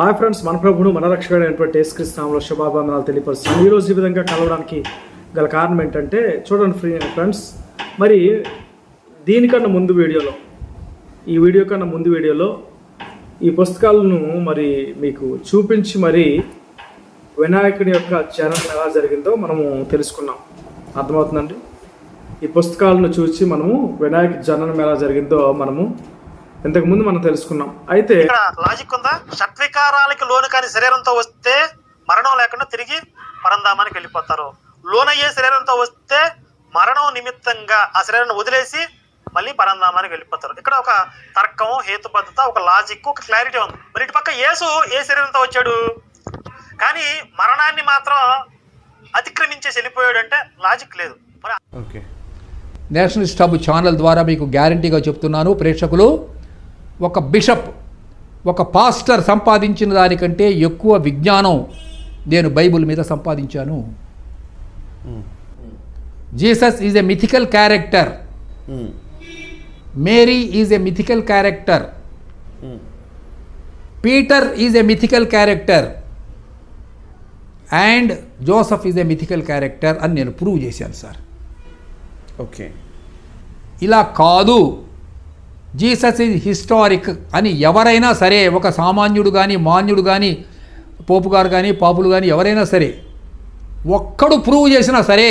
Hi friends, మన ప్రభువును మన రక్షకుడైనటువంటి యేసుక్రీస్తు నామములో శుభాభివందనాలు తెలియపరుస్తున్నాను. ఈరోజు ఈ విధంగా కలవడానికి గల కారణం ఏంటంటే, చూడండి ఫ్రెండ్స్, మరి దీనికన్నా ముందు వీడియోలో, ఈ వీడియో కన్నా ముందు వీడియోలో ఈ పుస్తకాలను మరి మీకు చూపించి మరి వినాయకుడి యొక్క జననం ఎలా జరిగిందో మనము తెలుసుకున్నాం. అర్థమవుతుందండి? ఈ పుస్తకాలను చూసి మనము వినాయక జననం ఎలా జరిగిందో మనము ఇంతకుముందు మనం తెలుసుకున్నాం. అయితే లాజిక్ ఉందా? షట్వికారాలకి లోను కాని శరీరంతో వస్తే మరణం లేకుండా తిరిగి పరంధామానికి వెళ్ళిపోతారు. లోనయ్యే శరీరంతో వస్తే మరణం నిమిత్తంగా ఆ శరీరాన్ని వదిలేసి మళ్ళీ పరంధామానికి వెళ్ళిపోతారు. ఇక్కడ ఒక తర్కం, హేతుబద్ధత, ఒక లాజిక్, ఒక క్లారిటీ ఉంది. మరి ఇటు పక్క యేసు ఏ శరీరంతో వచ్చాడు కానీ మరణాన్ని మాత్రం అతిక్రమించేసి వెళ్ళిపోయాడు అంటే లాజిక్ లేదు. మరి ఓకే, నేషనల్ స్టబ్ ఛానల్ ద్వారా మీకు గ్యారంటీగా చెప్తున్నాను ప్రేక్షకులు, ఒక బిషప్, ఒక పాస్టర్ సంపాదించిన దానికంటే ఎక్కువ విజ్ఞానం నేను బైబిల్ మీద సంపాదించాను. Jesus is a mythical character, Mary is a mythical character, Peter is a mythical character and Joseph is a mythical character అని నేను ప్రూవ్ చేశాను సార్. ఓకే, ఇలా కాదు, జీసస్ ఈజ్ హిస్టారిక్ అని ఎవరైనా సరే, ఒక సామాన్యుడు కానీ, మాన్యుడు కానీ, పోపు గారు కానీ, పాపులు కానీ ఎవరైనా సరే ఒక్కడు ప్రూవ్ చేసినా సరే,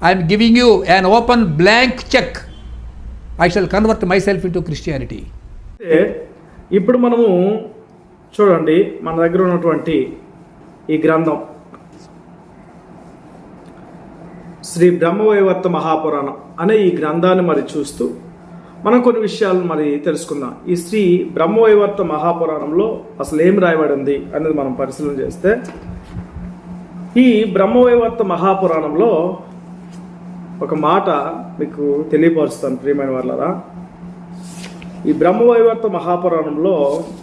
I'm giving you an open blank cheque, I shall convert my self into Christianity. ఇప్పుడు మనము చూడండి, మన దగ్గర ఉన్నటువంటి ఈ గ్రంథం శ్రీ బ్రహ్మవైవర్త మహాపురాణం అనే ఈ గ్రంథాన్ని మరి చూస్తూ మనం కొన్ని విషయాలను మరి తెలుసుకుందాం. ఈ శ్రీ బ్రహ్మవైవర్త మహాపురాణంలో అసలు ఏం రాయబడి ఉంది అనేది మనం పరిశీలన చేస్తే, ఈ బ్రహ్మవైవర్త మహాపురాణంలో ఒక మాట మీకు తెలియపరుస్తాను ప్రియమైన వాళ్ళరా. ఈ బ్రహ్మవైవర్త మహాపురాణంలో,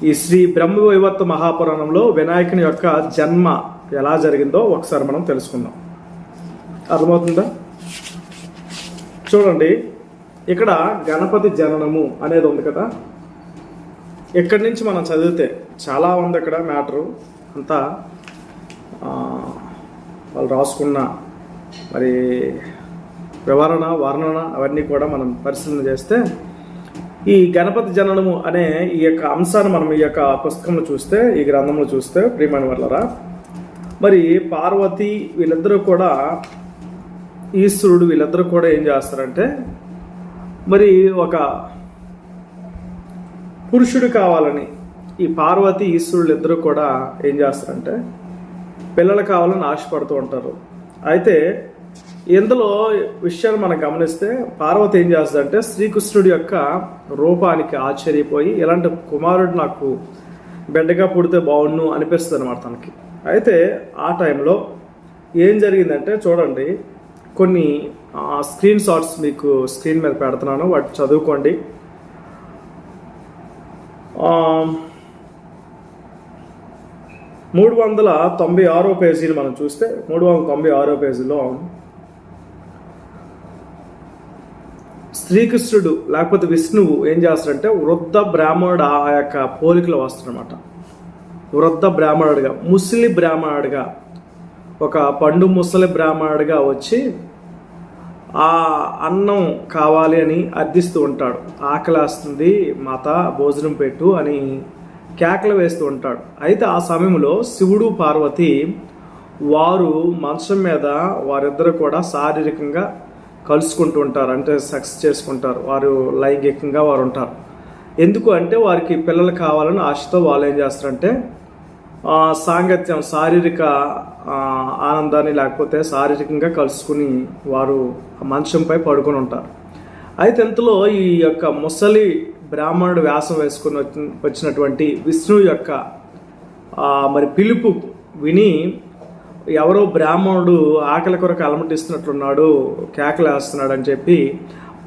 ఈ శ్రీ బ్రహ్మవైవర్త మహాపురాణంలో వినాయకుని యొక్క జన్మ ఎలా జరిగిందో ఒకసారి మనం తెలుసుకుందాం. అర్థమవుతుందా? చూడండి, ఇక్కడ గణపతి జననము అనేది ఉంది కదా. ఇక్కడి నుంచి మనం చదివితే చాలా ఉంది అక్కడ మ్యాటరు అంతా, వాళ్ళు రాసుకున్న మరి వివరణ, వర్ణన అవన్నీ కూడా మనం పరిశీలన చేస్తే, ఈ గణపతి జననము అనే ఈ యొక్క అంశాన్ని మనం ఈ యొక్క పుస్తకంలో చూస్తే, ఈ గ్రంథంలో చూస్తే ప్రియమైన వాళ్ళరా, మరి పార్వతి వీళ్ళిద్దరూ కూడా, ఈశ్వరుడు వీళ్ళిద్దరూ కూడా ఏం చేస్తారంటే, మరి ఒక పురుషుడు కావాలని ఈ పార్వతి ఈశ్వరులు ఇద్దరు కూడా ఏం చేస్తారంటే పిల్లలు కావాలని ఆశపడుతూ ఉంటారు. అయితే ఇందులో విషయాన్ని మనం గమనిస్తే, పార్వతి ఏం చేస్తుందంటే శ్రీకృష్ణుడి యొక్క రూపానికి ఆశ్చర్యపోయి, ఇలాంటి కుమారుడు నాకు బిడ్డగా పుడితే బాగుండు అనిపిస్తుంది అనమాట తనకి. అయితే ఆ టైంలో ఏం జరిగిందంటే, చూడండి, కొన్ని స్క్రీన్ షాట్స్ మీకు స్క్రీన్ మీద పెడుతున్నాను, వాటి చదువుకోండి. 396 పేజీని మనం చూస్తే, 396 పేజీలో శ్రీకృష్ణుడు లేకపోతే విష్ణువు ఏం చేస్తాడంటే వృద్ధ బ్రాహ్మణుడు ఆ యొక్క పోలికలో వస్తాడనమాట. వృద్ధ బ్రాహ్మణుడిగా, ముసలి బ్రాహ్మణుడిగా, ఒక పండు ముసలి బ్రాహ్మణుడిగా వచ్చి ఆ అన్నం కావాలి అని అర్థిస్తూ ఉంటాడు. ఆకలేస్తుంది మాత, భోజనం పెట్టు అని కేకలు వేస్తూ ఉంటాడు. అయితే ఆ సమయంలో శివుడు, పార్వతి వారు మంచం మీద వారిద్దరు కూడా శారీరకంగా కలుసుకుంటూ ఉంటారు, అంటే సెక్స్ చేసుకుంటారు, వారు లైంగికంగా వారు ఉంటారు. ఎందుకు అంటే వారికి పిల్లలు కావాలని ఆశతో వాళ్ళు ఏం చేస్తారంటే సాంగత్యం, శారీరక ఆనందాన్ని లేకపోతే శారీరకంగా కలుసుకుని వారు మంచంపై పడుకొని ఉంటారు. అయితే ఇంతలో ఈ యొక్క ముసలి బ్రాహ్మణుడు వ్యాసం వేసుకుని వచ్చినటువంటి విష్ణువు యొక్క మరి పిలుపు విని, ఎవరో బ్రాహ్మణుడు ఆకలి కొరకు అలమటిస్తున్నట్లున్నాడు, కేకలు వేస్తున్నాడు అని చెప్పి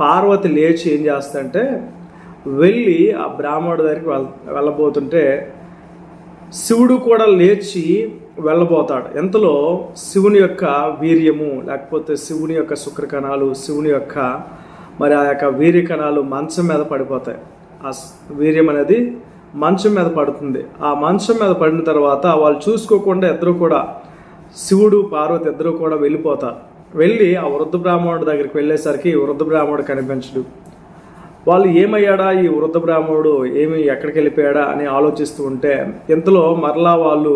పార్వతి లేచి ఏం చేస్తుందంటే వెళ్ళి ఆ బ్రాహ్మణుడి దగ్గరికి వెళ్ళబోతుంటే శివుడు కూడా లేచి వెళ్ళబోతాడు. ఎంతలో శివుని యొక్క వీర్యము లేకపోతే శివుని యొక్క శుక్రకణాలు, శివుని యొక్క మరి ఆ యొక్క వీర్య కణాలు మంచం మీద పడిపోతాయి. ఆ వీర్యం అనేది మంచం మీద పడుతుంది. ఆ మంచం మీద పడిన తర్వాత వాళ్ళు చూసుకోకుండా ఇద్దరు కూడా, శివుడు పార్వతి ఇద్దరు కూడా వెళ్ళిపోతారు. వెళ్ళి ఆ వృద్ధ బ్రాహ్మణుడి దగ్గరికి వెళ్ళేసరికి వృద్ధ బ్రాహ్మణుడు కనిపించడు. వాళ్ళు ఏమయ్యాడా ఈ వృద్ధ బ్రాహ్మణుడు, ఎక్కడికి వెళ్ళిపోయాడా అని ఆలోచిస్తూ ఉంటే ఇంతలో మరలా వాళ్ళు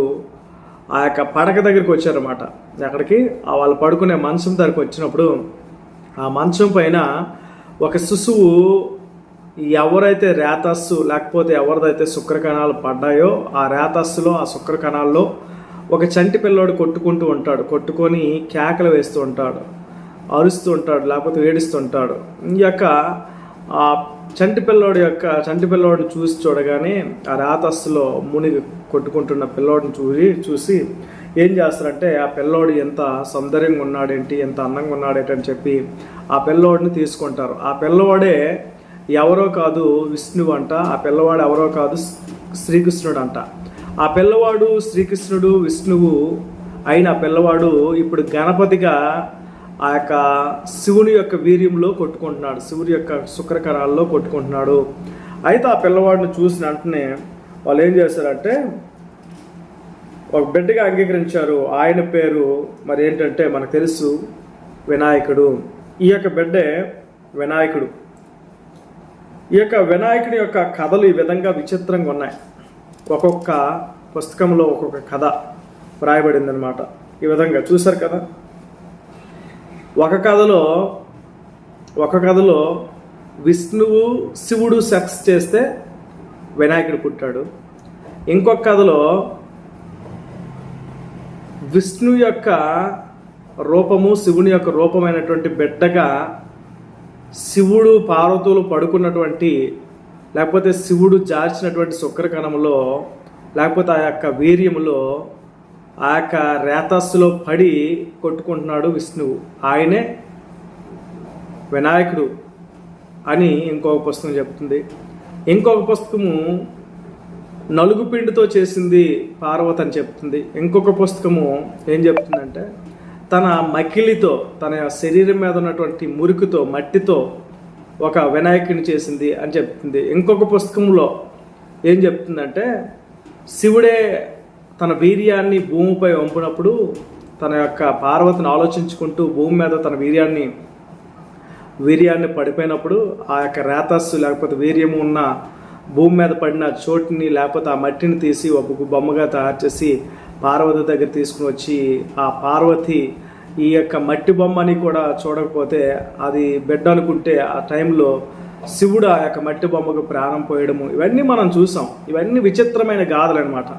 ఆ యొక్క పడక దగ్గరికి వచ్చారన్నమాట. ఎక్కడికి? వాళ్ళు పడుకునే మంచం దగ్గరికి వచ్చినప్పుడు ఆ మంచం పైన ఒక శిశువు, ఎవరైతే రేతస్సు లేకపోతే ఎవరిదైతే శుక్రకణాలు పడ్డాయో ఆ రేతస్సులో, ఆ శుక్రకణాల్లో ఒక చంటి పిల్లోడు కొట్టుకుంటూ ఉంటాడు. కొట్టుకొని కేకలు వేస్తూ ఉంటాడు, అరుస్తూ ఉంటాడు, లేకపోతే ఏడుస్తుంటాడు. ఈ యొక్క ఆ చంటి పిల్లోడిని చూడగానే ఆ రేతస్సులో మునిగి కొట్టుకుంటున్న పిల్లోడిని చూసి ఏం చేస్తారంటే, ఆ పిల్లోడు ఎంత సౌందర్యంగా ఉన్నాడేంటి, ఎంత అందంగా ఉన్నాడేంటి అని చెప్పి ఆ పిల్లోడిని తీసుకుంటారు. ఆ పిల్లవాడే ఎవరో కాదు విష్ణువు అంట. ఆ పిల్లవాడు ఎవరో కాదు శ్రీకృష్ణుడు అంట. ఆ పిల్లవాడు శ్రీకృష్ణుడు విష్ణువు అయిన పిల్లవాడు ఇప్పుడు గణపతిగా ఆ యొక్క శివుని యొక్క వీర్యంలో కొట్టుకుంటున్నాడు, శివుని యొక్క శుక్రకణాల్లో కొట్టుకుంటున్నాడు. అయితే ఆ పిల్లవాడిని చూసిన వెంటనే వాళ్ళు ఏం చేశారంటే ఒక బిడ్డగా అంగీకరించారు. ఆయన పేరు మరి ఏంటంటే మనకు తెలుసు, వినాయకుడు. ఈ యొక్క బిడ్డే వినాయకుడు. ఈ యొక్క వినాయకుడి యొక్క కథలు ఈ విధంగా విచిత్రంగా ఉన్నాయి. ఒక్కొక్క పుస్తకంలో ఒక్కొక్క కథ వ్రాయబడింది అనమాట. ఈ విధంగా చూసారు కదా. ఒక కథలో విష్ణువు శివుడు సెక్స్ చేస్తే వినాయకుడు పుట్టాడు. ఇంకొక కథలో విష్ణు యొక్క రూపము శివుని యొక్క రూపమైనటువంటి బిడ్డగా శివుడు పార్వతులు పడుకున్నటువంటి, లేకపోతే శివుడు జార్చినటువంటి శుక్రకణంలో, లేకపోతే ఆ యొక్క వీర్యములో, ఆ యొక్క రేతస్సులో పడి కొట్టుకుంటున్నాడు విష్ణువు. ఆయనే వినాయకుడు అని ఇంకొక పుస్తకం చెప్తుంది. ఇంకొక పుస్తకము నలుగు పిండితో చేసింది పార్వతి అని చెప్తుంది. ఇంకొక పుస్తకము ఏం చెప్తుందంటే తన మకిలితో, తన శరీరం మీద ఉన్నటువంటి మురికితో, మట్టితో ఒక వినాయకుడిని చేసింది అని చెప్తుంది. ఇంకొక పుస్తకంలో ఏం చెప్తుందంటే శివుడే తన వీర్యాన్ని భూమిపై వంపినప్పుడు తన యొక్క పార్వతిని ఆలోచించుకుంటూ భూమి మీద తన వీర్యాన్ని పడిపోయినప్పుడు ఆ యొక్క రేతస్సు లేకపోతే వీర్యము ఉన్న భూమి మీద పడిన చోటుని లేకపోతే ఆ మట్టిని తీసి ఒక బొమ్మగా తయారు చేసి పార్వతి దగ్గర తీసుకుని వచ్చి, ఆ పార్వతి ఈ యొక్క మట్టి బొమ్మని కూడా చూడకపోతే అది బిడ్డ అనుకుంటే ఆ టైంలో శివుడు ఆ యొక్క మట్టి బొమ్మకు ప్రాణం పోయడము, ఇవన్నీ మనం చూసాం. ఇవన్నీ విచిత్రమైన గాథలు అనమాట.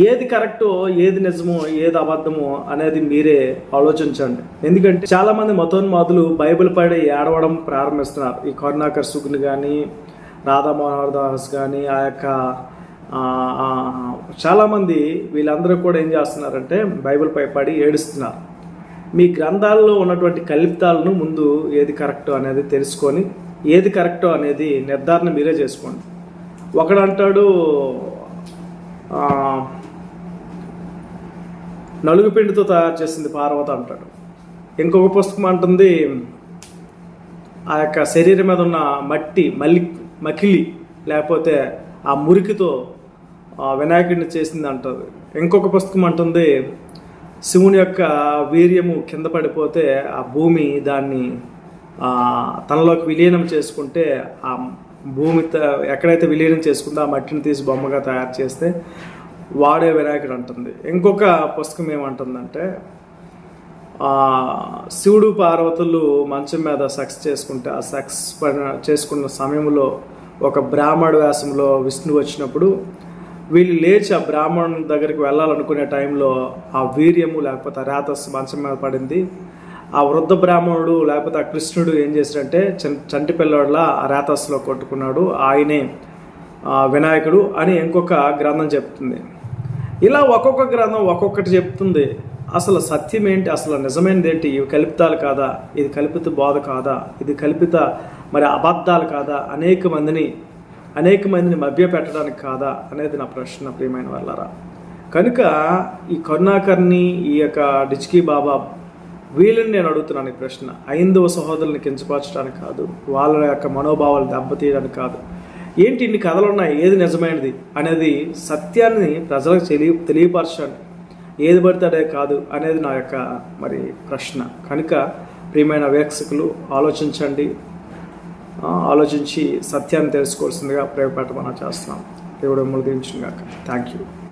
ఏది కరెక్టో, ఏది నిజమో, ఏది అబద్ధమో అనేది మీరే ఆలోచించండి. ఎందుకంటే చాలామంది మతోన్మాదులు బైబిల్ పడి ఏడవడం ప్రారంభిస్తున్నారు. ఈ కరుణాకర్ సుగుని కానీ, రాధా మనోహర్ దాస్ కానీ, ఆ యొక్క చాలామంది వీళ్ళందరూ కూడా ఏం చేస్తున్నారంటే బైబిల్ పై పడి ఏడుస్తున్నారు. మీ గ్రంథాల్లో ఉన్నటువంటి కల్పితాలను ముందు ఏది కరెక్టో అనేది తెలుసుకొని ఏది కరెక్టో అనేది నిర్ధారణ మీరే చేసుకోండి. ఒకడంటాడు నలుగు పిండితో తయారు చేసింది పార్వతి అంటాడు. ఇంకొక పుస్తకం అంటుంది ఆ యొక్క శరీరం మీద ఉన్న మకిలి లేకపోతే ఆ మురికితో వినాయకుడిని చేసింది అంటుంది. ఇంకొక పుస్తకం అంటుంది శివుని యొక్క వీర్యము కింద పడిపోతే ఆ భూమి దాన్ని తనలోకి విలీనం చేసుకుంటే ఆ భూమి ఎక్కడైతే విలీనం చేసుకుందో ఆ మట్టిని తీసి బొమ్మగా తయారు చేస్తే వాడే వినాయకుడు అంటుంది. ఇంకొక పుస్తకం ఏమంటుందంటే శివుడు పార్వతులు మంచం మీద సెక్స్ చేసుకుంటే ఆ సెక్స్ చేసుకున్న సమయంలో ఒక బ్రాహ్మణుడు వేషంలో విష్ణువు వచ్చినప్పుడు వీళ్ళు లేచి ఆ బ్రాహ్మణుని దగ్గరికి వెళ్ళాలనుకునే టైంలో ఆ వీర్యము లేకపోతే ఆ రేతస్సు మంచం మీద పడింది. ఆ వృద్ధ బ్రాహ్మణుడు లేకపోతే ఆ కృష్ణుడు ఏం చేశాడంటే చంటి పిల్లవాడిలా ఆ రేతస్సులో కొట్టుకున్నాడు, ఆయనే వినాయకుడు అని ఇంకొక గ్రంథం చెప్తుంది. ఇలా ఒక్కొక్క గ్రంథం ఒక్కొక్కటి చెప్తుంది. అసలు సత్యం ఏంటి, అసలు నిజమైనది ఏంటి, ఇవి కల్పితాలు కాదా, ఇది కల్పిత బోధ కాదా, ఇది కల్పిత మరి అబద్ధాలు కాదా, అనేక మందిని మభ్య పెట్టడానికి కాదా అనేది నా ప్రశ్న, ప్రియమైన వాళ్ళారా. కనుక ఈ కరుణాకర్ని, ఈ యొక్క డిచ్కీ బాబా వీళ్ళని నేను అడుగుతున్నాను ఈ ప్రశ్న. 5వ సహోదరుని కించపరచడానికి కాదు, వాళ్ళ యొక్క మనోభావాలు దెబ్బతీయడానికి కాదు. ఏంటి ఇన్ని కథలు ఉన్నాయి, ఏది నిజమైనది అనేది సత్యాన్ని ప్రజలకు తెలియపరచండి. ఏది పడితే కాదు అనేది నా యొక్క మరి ప్రశ్న. కనుక ప్రియమైన వీక్షకులు ఆలోచించండి, ఆలోచించి సత్యాన్ని తెలుసుకోవాల్సిందిగా ప్రేమపేట మనం చేస్తున్నాం. దేవుడు మిమ్మల్ని దీవించును గాక. Thank you.